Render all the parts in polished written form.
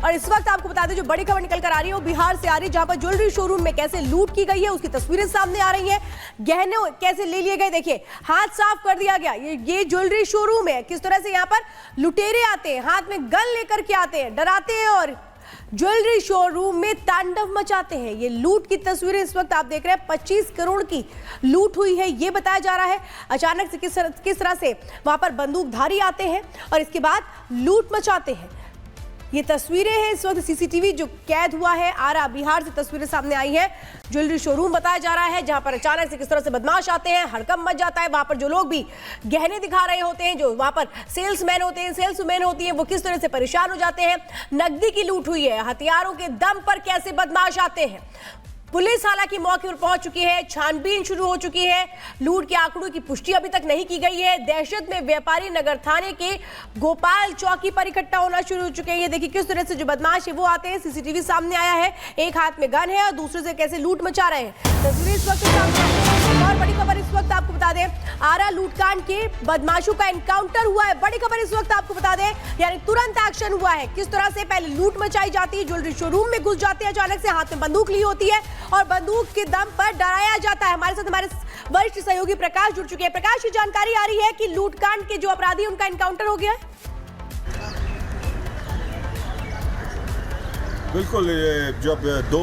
और इस वक्त आपको बता दें जो बड़ी खबर निकल कर आ रही है वो बिहार से आ रही है, जहां पर ज्वेलरी शोरूम में कैसे लूट की गई है उसकी तस्वीरें सामने आ रही हैं। गहने कैसे ले लिए गए, देखिए हाथ साफ कर दिया गया। ये ज्वेलरी शोरूम है, किस तरह से यहाँ पर लुटेरे आते हैं, हाथ में गन लेकर के आते हैं, डराते हैं और ज्वेलरी शोरूम में तांडव मचाते हैं। ये लूट की तस्वीरें इस वक्त आप देख रहे हैं। 25 करोड़ की लूट हुई है ये बताया जा रहा है। अचानक से किस तरह से वहां पर बंदूकधारी आते हैं और इसके बाद लूट मचाते हैं। ये तस्वीरें हैं इस वक्त सीसीटीवी जो कैद हुआ है। आरा बिहार से तस्वीरें सामने आई हैं। ज्वेलरी शोरूम बताया जा रहा है जहां पर अचानक से किस तरह से बदमाश आते हैं, हड़कंप मच जाता है। वहां पर जो लोग भी गहने दिखा रहे होते हैं, जो वहां पर सेल्समैन होते हैं, सेल्सवुमेन होती हैं, वो किस तरह से परेशान हो जाते हैं। नकदी की लूट हुई है, हथियारों के दम पर कैसे बदमाश आते हैं। पुलिस हालांकि मौके पर पहुंच चुकी है, छानबीन शुरू हो चुकी है। लूट के आंकड़ों की पुष्टि अभी तक नहीं की गई है। दहशत में व्यापारी नगर थाने के गोपाल चौकी पर इकट्ठा होना शुरू हो चुके हैं। ये देखिए किस तरह से जो बदमाश है वो आते हैं। सीसीटीवी सामने आया है, एक हाथ में गन है और दूसरे से कैसे लूट मचा रहे हैं। तस्वीरें इस वक्त सामने आई हैं। और बड़ी खबर इस वक्त आपको बता दें, आरा लूटकांड के बदमाशों का एनकाउंटर हुआ है। बड़ी खबर इस वक्त आपको बता दें, यानी तुरंत एक्शन हुआ है। किस तरह से पहले लूट मचाई जाती है, ज्वेलरी शोरूम में घुस जाते हैं, अचानक से हाथ में बंदूक ली होती है और बंदूक के दम पर डराया जाता है। हमारे साथ हमारे वरिष्ठ सहयोगी प्रकाश जुड़ चुके हैं। प्रकाश, की जानकारी आ रही है कि लूटकांड के जो अपराधी उनका एनकाउंटर हो गया है। बिल्कुल, जब दो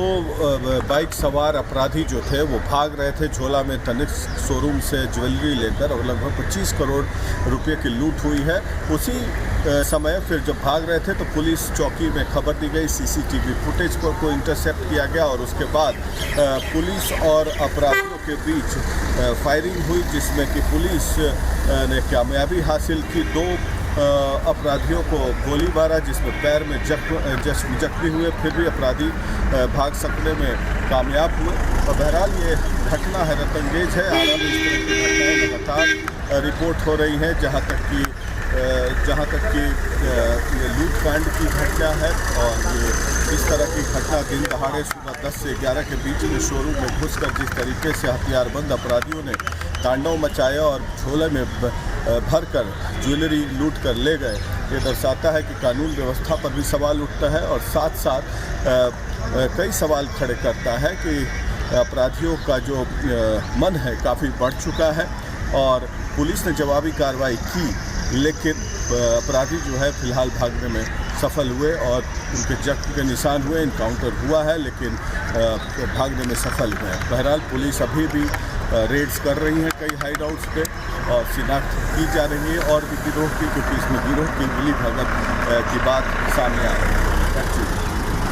बाइक सवार अपराधी जो थे वो भाग रहे थे झोला में तनिष्क शोरूम से ज्वेलरी लेकर और लगभग 25 करोड़ रुपए की लूट हुई है। उसी समय फिर जब भाग रहे थे तो पुलिस चौकी में खबर दी गई, सीसीटीवी फुटेज को इंटरसेप्ट किया गया और उसके बाद पुलिस और अपराधियों के बीच फायरिंग हुई, जिसमें कि पुलिस ने कामयाबी हासिल की। 2 अपराधियों को गोली मारा जिसमें पैर में जख्मी हुए, फिर भी अपराधी भाग सकने में कामयाब हुए। और बहरहाल ये घटना हैरतअंगेज है। आरा में इस तरह की घटनाएं लगातार रिपोर्ट हो रही हैं, जहां तक कि ये लूटकांड की घटना है। और ये इस तरह की घटना दिन दहाड़े सुबह 10 से 11 के बीच में शोरूम में घुसकर जिस तरीके से हथियारबंद अपराधियों ने तांडव मचाया और झोले में भरकर ज्वेलरी लूट कर ले गए, ये दर्शाता है कि कानून व्यवस्था पर भी सवाल उठता है और साथ साथ कई सवाल खड़े करता है कि अपराधियों का जो मन है काफ़ी बढ़ चुका है। और पुलिस ने जवाबी कार्रवाई की, लेकिन अपराधी जो है फिलहाल भागने में सफल हुए और उनके जख्म के निशान हुए। इनकाउंटर हुआ है लेकिन भागने में सफल हुए। बहरहाल पुलिस अभी भी रेड्स कर रही हैं कई हाइड आउट्स पे और शिनाख्त की जा रही है और भी गिरोह की, क्योंकि इसमें गिरोह की मिलीभगत की बात सामने आ रही है।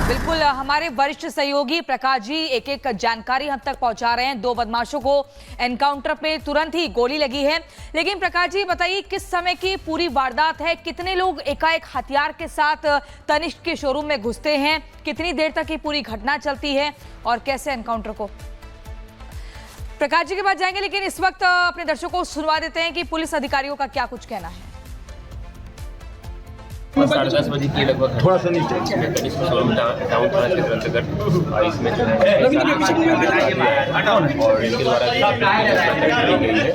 बिल्कुल, हमारे वरिष्ठ सहयोगी प्रकाश जी एक एक जानकारी हम तक पहुंचा रहे हैं। 2 बदमाशों को एनकाउंटर पे तुरंत ही गोली लगी है। लेकिन प्रकाश जी बताइए किस समय की पूरी वारदात है, कितने लोग एकाएक हथियार के साथ तनिष्क के शोरूम में घुसते हैं, कितनी देर तक ये पूरी घटना चलती है और कैसे एनकाउंटर को। प्रकाश जी के पास जाएंगे, लेकिन इस वक्त अपने दर्शकों को सुनवा देते हैं कि पुलिस अधिकारियों का क्या कुछ कहना है। 10:30 बजे की लगभग थोड़ा सा नीचे शोरूम टाउन थाना क्षेत्र अंतर्गत इसमें जो है और इनके द्वारा की गई है।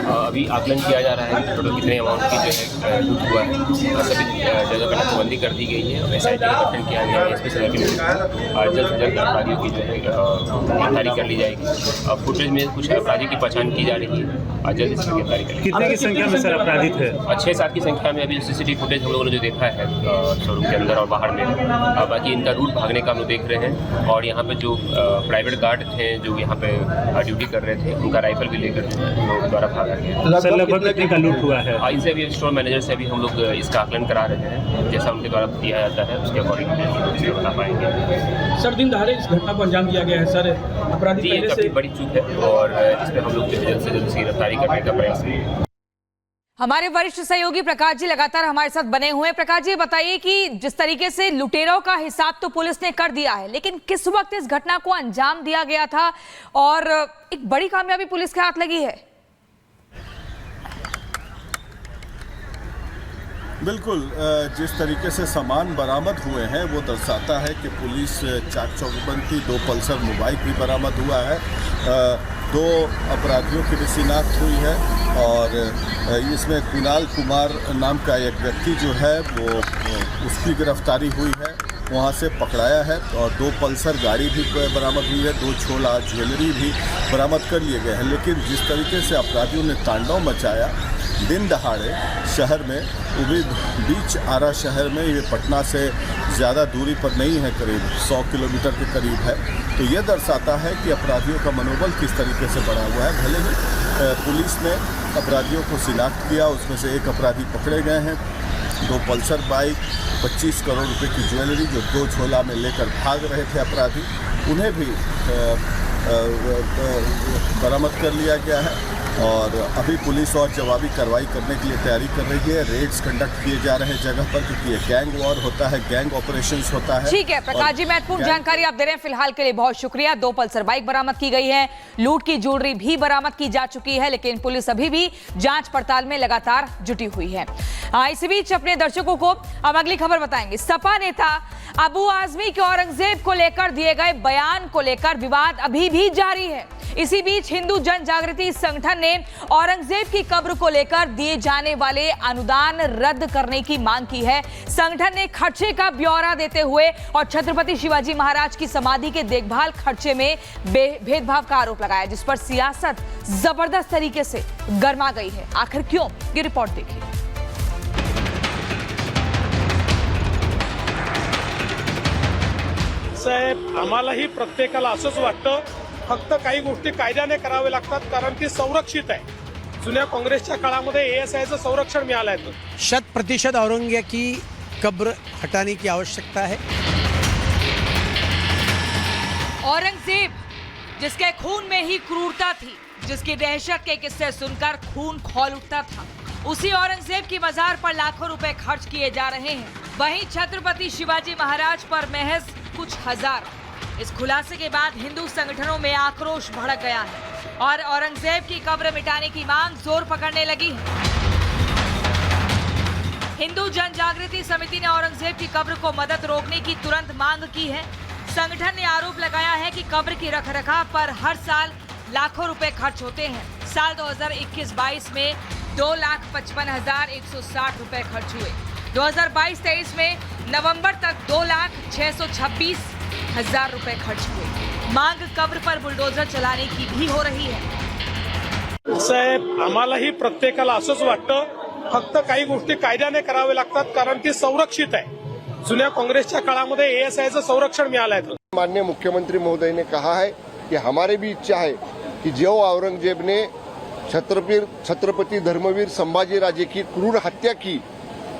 अभी आकलन किया जा रहा है कि टोटल कितने अमाउंट की जो है लूट हुआ है। सभी जगह पर नाकाबंदी कर दी गई है और SIT का गठन किया गया है। स्पेशल जल्द से जल्द अपराधियों की जो है गिरफ्तारी कर ली जाएगी। अब फुटेज में कुछ अपराधी की पहचान की जा रही है और जल्द इसकी गिरफ्तारी कर ली। कितने की संख्या में सर अपराधी थे? 6-7 की संख्या में अभी CCTV फुटेज हम लोगों ने जो देखा है शोरूम के अंदर और बाहर में। बाकी इनका रूट भागने का हम लोग देख रहे हैं और यहाँ पे जो प्राइवेट गार्ड थे जो यहाँ पे ड्यूटी कर रहे थे, उनका राइफल भी लेकर लोग द्वारा भागा गया। सर लगभग कितने का लूट हुआ है? इनसे अभी स्टोर मैनेजर से अभी हम लोग इसका आकलन करा रहे हैं, जैसा उनके द्वारा दिया जाता है उसके अकॉर्डिंग बता पाएंगे। सर दिन दहाड़े इस घटना को अंजाम दिया गया है सर, अपराधी पहले से बड़ी चूक है और इसमें हम लोग जल्द से जल्द गिरफ्तारी करने का प्रयास करेंगे। हमारे वरिष्ठ सहयोगी प्रकाश जी लगातार हमारे साथ बने हुए हैं। प्रकाश जी बताइए कि जिस तरीके से लुटेरों का हिसाब तो पुलिस ने कर दिया है, लेकिन किस वक्त इस घटना को अंजाम दिया गया था और एक बड़ी कामयाबी पुलिस के हाथ लगी है। बिल्कुल, जिस तरीके से सामान बरामद हुए हैं वो दर्शाता है कि पुलिस चाक चौबंदी 2 पल्सर मोबाइल भी बरामद हुआ है। 2 अपराधियों की भी शिनाख्त हुई है और इसमें कुणाल कुमार नाम का एक व्यक्ति जो है वो उसकी गिरफ्तारी हुई है। वहाँ से पकड़ाया है और 2 पल्सर गाड़ी भी बरामद हुई है, 2 छोला ज्वेलरी भी बरामद कर लिए गए हैं। लेकिन जिस तरीके से अपराधियों ने तांडव मचाया दिन दहाड़े शहर में, वो भी बीच आरा शहर में, ये पटना से ज़्यादा दूरी पर नहीं है, करीब 100 किलोमीटर के करीब है, तो ये दर्शाता है कि अपराधियों का मनोबल किस तरीके से बढ़ा हुआ है। भले ही पुलिस ने अपराधियों को शिनाख्त किया, उसमें से 1 अपराधी पकड़े गए हैं, 2 पल्सर बाइक, 25 करोड़ रुपए की ज्वेलरी जो 2 झोला में लेकर भाग रहे थे अपराधी, उन्हें भी बरामद कर लिया गया है। और अभी पुलिस और जवाबी कार्रवाई करने के लिए तैयारी कर रही है। रेड्स कंडक्ट किए जा रहे हैं जगह पर, क्योंकि ये गैंग वॉर होता है, गैंग ऑपरेशंस होता है। ठीक है प्रकाश जी, महत्वपूर्ण जानकारी आप दे रहे हैं, फिलहाल के लिए बहुत शुक्रिया। 2 पल्सर बाइक बरामद की गई है, लूट की ज्वेलरी भी बरामद की जा चुकी है, लेकिन पुलिस अभी भी जांच पड़ताल में लगातार जुटी हुई है। इसी बीच अपने दर्शकों को अब अगली खबर बताएंगे। सपा नेता अबू आजमी के औरंगजेब को लेकर दिए गए बयान को लेकर विवाद अभी भी जारी है। इसी बीच हिंदू जन जागृति संगठन ने औरंगजेब की कब्र को लेकर दिए जाने वाले अनुदान रद्द करने की मांग की है। संगठन ने खर्चे का ब्यौरा देते हुए और छत्रपति शिवाजी महाराज की समाधि के देखभाल खर्चे में भेदभाव का आरोप लगाया, जिस पर सियासत जबरदस्त तरीके से गर्मा गई है। आखिर क्यों, ये रिपोर्ट देखिए। साहेब, आम्हालाही प्रत्येकाला असंच वाटतं, फक्त काही गोष्टी कायद्याने करावे लागतात, कारण ती संरक्षित आहे। जुन्या काँग्रेसच्या काळामध्ये एएसआयचं संरक्षण मिळालं आहे। 100% औरंगजेब की कब्र हटाने की आवश्यकता है। औरंगजेब जिसके खून में ही क्रूरता थी, जिसकी दहशत के किस्से सुनकर खून खौल उठता था, उसी औरंगजेब की मजार पर लाखों रुपए खर्च किए जा रहे हैं। वहीं छत्रपति शिवाजी महाराज पर महज कुछ हजार। इस खुलासे के बाद हिंदू संगठनों में आक्रोश भड़क गया है और औरंगजेब की कब्र मिटाने की मांग जोर पकड़ने लगी है। हिंदू जन जागृति समिति ने औरंगजेब की कब्र को मदद रोकने की तुरंत मांग की है। संगठन ने आरोप लगाया है कि कब्र की रखरखाव पर हर साल लाखों रुपए खर्च होते हैं। साल 2021-22 में 2,55,160 रुपए खर्च हुए। 2022-23 में नवंबर तक 2,626,000 रुपए खर्च हुए। मांग कब्र पर बुलडोजर चलाने की भी हो रही है। साहेब, आम्हालाही प्रत्येकाला असंच वाटतं, फक्त काही गोष्टी कायद्याने करावे लागतात, कारण ती संरक्षित आहे। जुन्या काँग्रेसच्या काळामध्ये एएसआयचं संरक्षण मिळालं आहे। माननीय मुख्यमंत्री महोदय ने कहा है कि हमारे भी इच्छा है कि जो औरंगजेब ने छत्रपति धर्मवीर संभाजी राजे की क्रूर हत्या की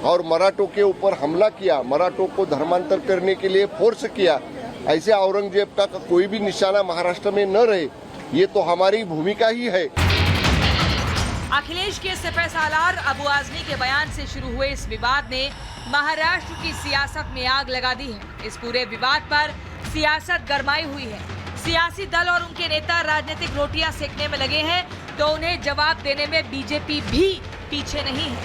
और मराठों के ऊपर हमला किया, मराठों को धर्मांतर करने के लिए फोर्स किया, ऐसे औरंगजेब का कोई भी निशाना महाराष्ट्र में न रहे, ये तो हमारी भूमिका ही है। अखिलेश के सिपह सालार अबू आजमी के बयान से शुरू हुए इस विवाद ने महाराष्ट्र की सियासत में आग लगा दी है। इस पूरे विवाद पर सियासत गरमाई हुई है। सियासी दल और उनके नेता राजनीतिक रोटियां सेकने में लगे हैं, तो उन्हें जवाब देने में बीजेपी भी पीछे नहीं है।